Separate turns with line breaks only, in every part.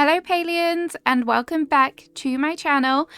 Hello Palians and welcome back to my channel.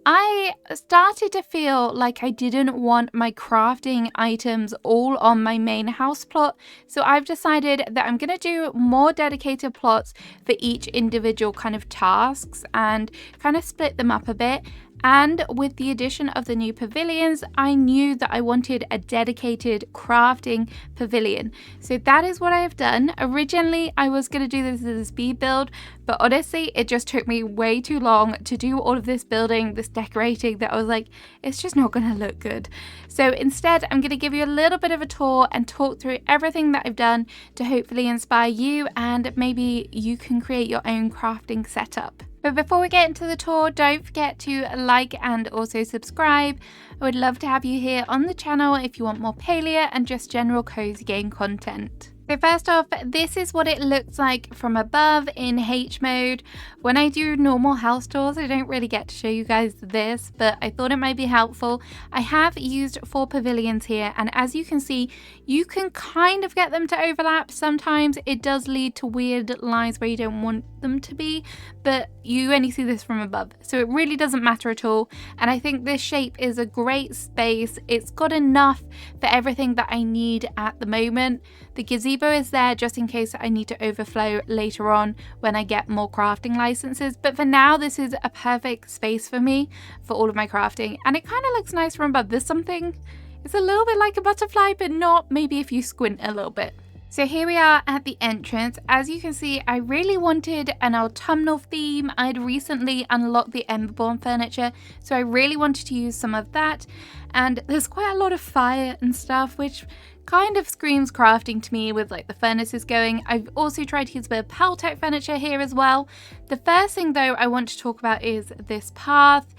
I started to feel like I didn't want my crafting items all on my main house plot, so I've decided that I'm going to do more dedicated plots for each individual kind of tasks and kind of split them up a bit. And with the addition of the new pavilions, I knew that I wanted a dedicated crafting pavilion. So that is what I have done. Originally, I was going to do this as a speed build, but honestly, it just took me way too long to do all of this building, this decorating, that I was like, it's just not going to look good. So instead, I'm going to give you a little bit of a tour and talk through everything that I've done to hopefully inspire you, and maybe you can create your own crafting setup. But before we get into the tour, don't forget to like and also subscribe. I would love to have you here on the channel if you want more Palia and just general cozy game content. So first off, this is what it looks like from above in H mode. When I do normal house tours, I don't really get to show you guys this, but I thought it might be helpful. I have used 4 pavilions here, and as you can see, you can kind of get them to overlap. Sometimes it does lead to weird lines where you don't want them to be, but you only see this from above, so it really doesn't matter at all. And I think this shape is a great space. It's got enough for everything that I need at the moment. The gazebo is there just in case I need to overflow later on when I get more crafting licenses, but for now this is a perfect space for me for all of my crafting, and it kind of looks nice from above. There's something, it's a little bit like a butterfly, but not maybe if you squint a little bit. So here we are at the entrance. As you can see, I really wanted an autumnal theme. I'd recently unlocked the Emberborn furniture, so I really wanted to use some of that. And there's quite a lot of fire and stuff, which kind of screams crafting to me with like the furnaces going. I've also tried to use a bit of Paltech furniture here as well. The first thing though I want to talk about is this path.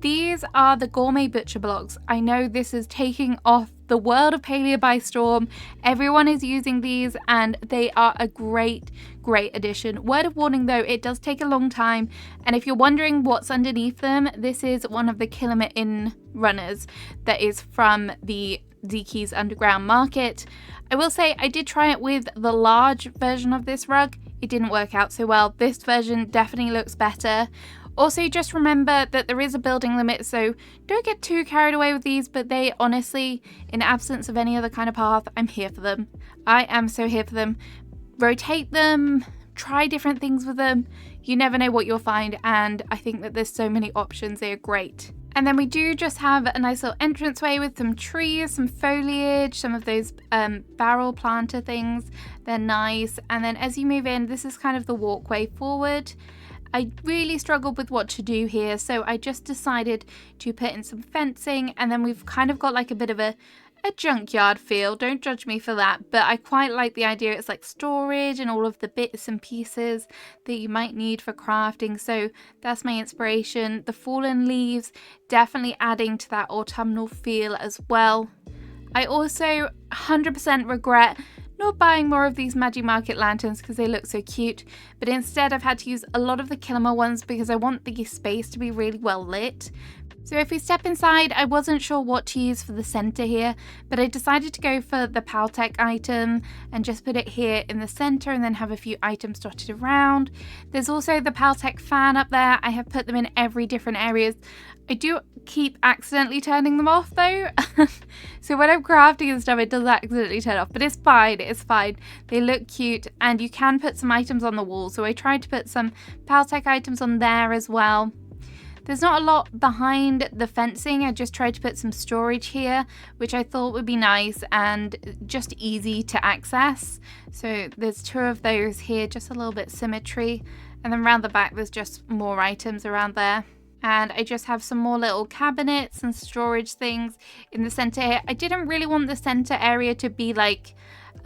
These are the gourmet butcher blocks. I know this is taking off the world of Palia by storm. Everyone is using these and they are a great addition. Word of warning though, it does take a long time, and if you're wondering what's underneath them, this is one of the Kilometer Inn runners that is from the Zeki's Underground Market. I will say I did try it with the large version of this rug. It didn't work out so well. This version definitely looks better. Also, just remember that there is a building limit, so don't get too carried away with these, but they honestly, in absence of any other kind of path, I'm here for them. I am so here for them. Rotate them, try different things with them. You never know what you'll find, and I think that there's so many options. They are great. And then we do just have a nice little entranceway with some trees, some foliage, some of those barrel planter things. They're nice. And then as you move in, this is kind of the walkway forward. I really struggled with what to do here, so I just decided to put in some fencing, and then we've kind of got like a bit of a junkyard feel. Don't judge me for that, but I quite like the idea. It's like storage and all of the bits and pieces that you might need for crafting, so that's my inspiration. The fallen leaves definitely adding to that autumnal feel as well. I also 100% regret not buying more of these Magic Market lanterns because they look so cute, but instead I've had to use a lot of the Kilmer ones because I want the space to be really well lit. So if we step inside, I wasn't sure what to use for the center here, but I decided to go for the Paltech item and just put it here in the center and then have a few items dotted around. There's also the Paltech fan up there. I have put them in every different areas. I do keep accidentally turning them off though. So when I'm crafting and stuff, it does accidentally turn off, but it's fine, it's fine. They look cute, and you can put some items on the wall. So I tried to put some Paltech items on there as well. There's not a lot behind the fencing. I just tried to put some storage here, which I thought would be nice and just easy to access. So there's 2 of those here, just a little bit symmetry. And then around the back, there's just more items around there. And I just have some more little cabinets and storage things in the center here. I didn't really want the center area to be like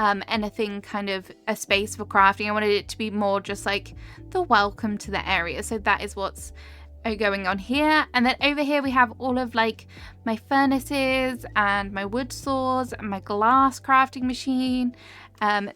anything kind of a space for crafting. I wanted it to be more just like the welcome to the area. So that is what's going on here. And then over here we have all of like my furnaces and my wood saws and my glass crafting machine.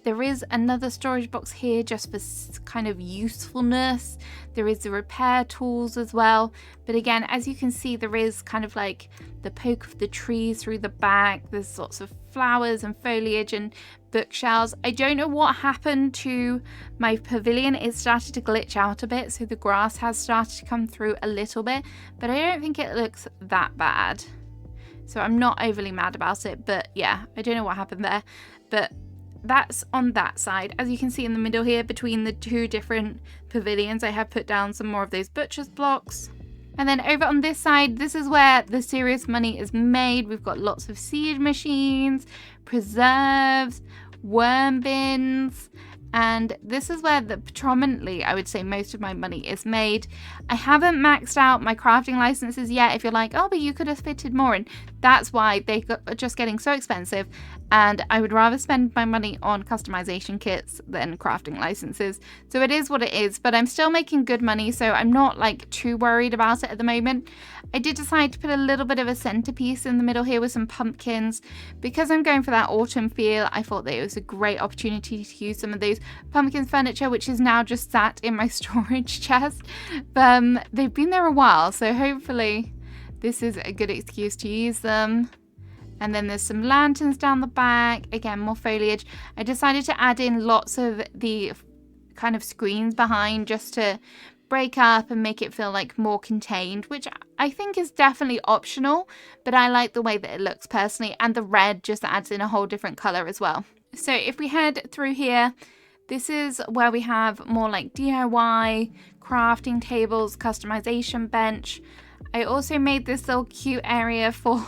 There is another storage box here just for kind of usefulness. There is the repair tools as well, but again, as you can see, there is kind of like the poke of the trees through the back. There's lots of flowers and foliage and bookshelves. I don't know what happened to my pavilion. It started to glitch out a bit, so the grass has started to come through a little bit, but I don't think it looks that bad. So I'm not overly mad about it, but yeah, I don't know what happened there. But that's on that side. As you can see in the middle here, between the two different pavilions, I have put down some more of those butcher's blocks. And then over on this side, this is where the serious money is made. We've got lots of seed machines, preserves, worm bins, and this is where predominantly, I would say, most of my money is made. I haven't maxed out my crafting licenses yet. If you're like, oh, but you could have fitted more in, that's why are just getting so expensive, and I would rather spend my money on customization kits than crafting licenses. So it is what it is, but I'm still making good money, so I'm not like too worried about it at the moment. I did decide to put a little bit of a centerpiece in the middle here with some pumpkins. Because I'm going for that autumn feel, I thought that it was a great opportunity to use some of those pumpkin furniture, which is now just sat in my storage chest. They've been there a while, so hopefully this is a good excuse to use them. And then there's some lanterns down the back, again more foliage. I decided to add in lots of the kind of screens behind just to break up and make it feel like more contained, which I think is definitely optional, but I like the way that it looks personally, and the red just adds in a whole different color as well. So if we head through here, this is where we have more like DIY, crafting tables, customization bench. I also made this little cute area for,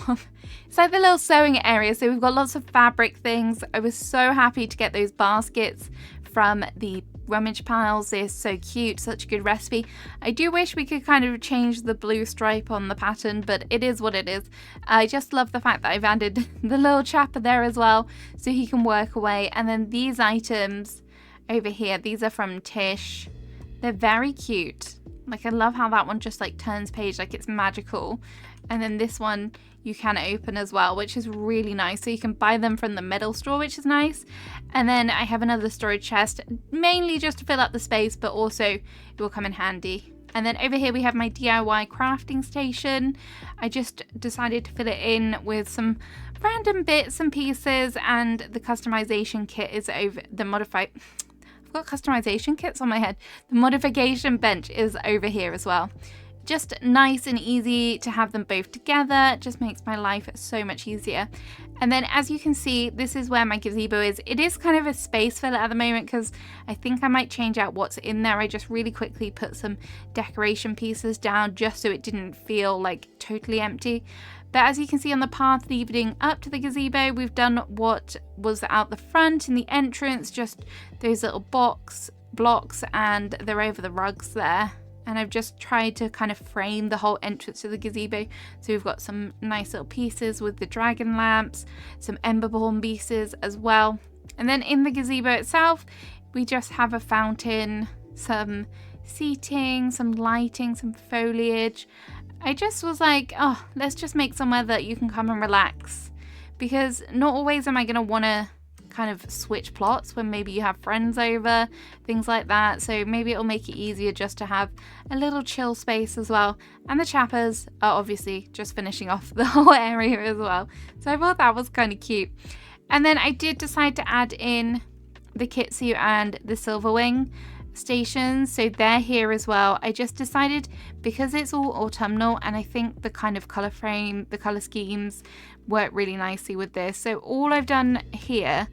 it's like the little sewing area. So we've got lots of fabric things. I was so happy to get those baskets from the rummage piles. They're so cute, such a good recipe. I do wish we could kind of change the blue stripe on the pattern, but it is what it is. I just love the fact that I've added the little chapper there as well, so he can work away. And then these items over here, these are from Tish. They're very cute. Like, I love how that one just like turns page like it's magical. And then this one you can open as well, which is really nice. So you can buy them from the metal store, which is nice. And then I have another storage chest, mainly just to fill up the space, but also it will come in handy. And then over here we have my DIY crafting station. I just decided to fill it in with some random bits and pieces, and the customization kit is over the modified. I've got customization kits on my head. The modification bench is over here as well. Just nice and easy to have them both together. It just makes my life so much easier. And then as you can see, this is where my gazebo is. It is kind of a space filler at the moment because I think I might change out what's in there. I just really quickly put some decoration pieces down just so it didn't feel like totally empty. But as you can see on the path leading up to the gazebo, we've done what was out the front in the entrance, just those little blocks, and they're over the rugs there. And I've just tried to kind of frame the whole entrance to the gazebo. So we've got some nice little pieces with the dragon lamps, some emberborn pieces as well. And then in the gazebo itself, we just have a fountain, some seating, some lighting, some foliage. I just was like, oh, let's just make somewhere that you can come and relax. Because not always am I going to want to kind of switch plots when maybe you have friends over, things like that. So maybe it'll make it easier just to have a little chill space as well. And the chappers are obviously just finishing off the whole area as well. So I thought that was kind of cute. And then I did decide to add in the Kitsu and the Silverwing stations, so they're here as well. I just decided, because it's all autumnal, and I think the kind of color frame, the color schemes work really nicely with this. So all I've done here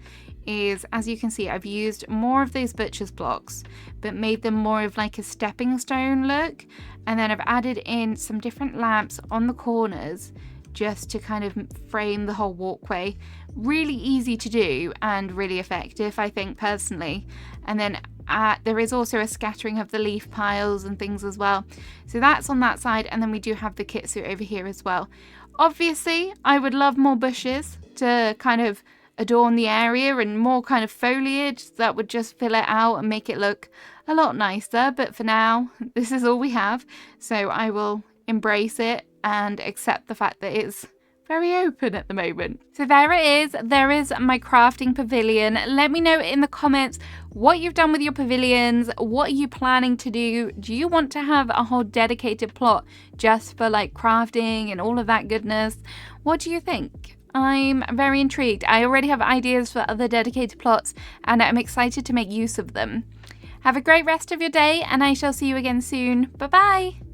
is, as you can see, I've used more of those butcher's blocks but made them more of like a stepping stone look, and then I've added in some different lamps on the corners just to kind of frame the whole walkway. Really easy to do and really effective, I think, personally. And then there is also a scattering of the leaf piles and things as well. So that's on that side, and then we do have the kitsu over here as well. Obviously, I would love more bushes to kind of adorn the area and more kind of foliage that would just fill it out and make it look a lot nicer. But for now, this is all we have. So I will embrace it and accept the fact that it's very open at the moment. So there it is. There is my crafting pavilion. Let me know in the comments what you've done with your pavilions. What are you planning to do? Do you want to have a whole dedicated plot just for like crafting and all of that goodness? What do you think? I'm very intrigued. I already have ideas for other dedicated plots and I'm excited to make use of them. Have a great rest of your day and I shall see you again soon. Bye bye!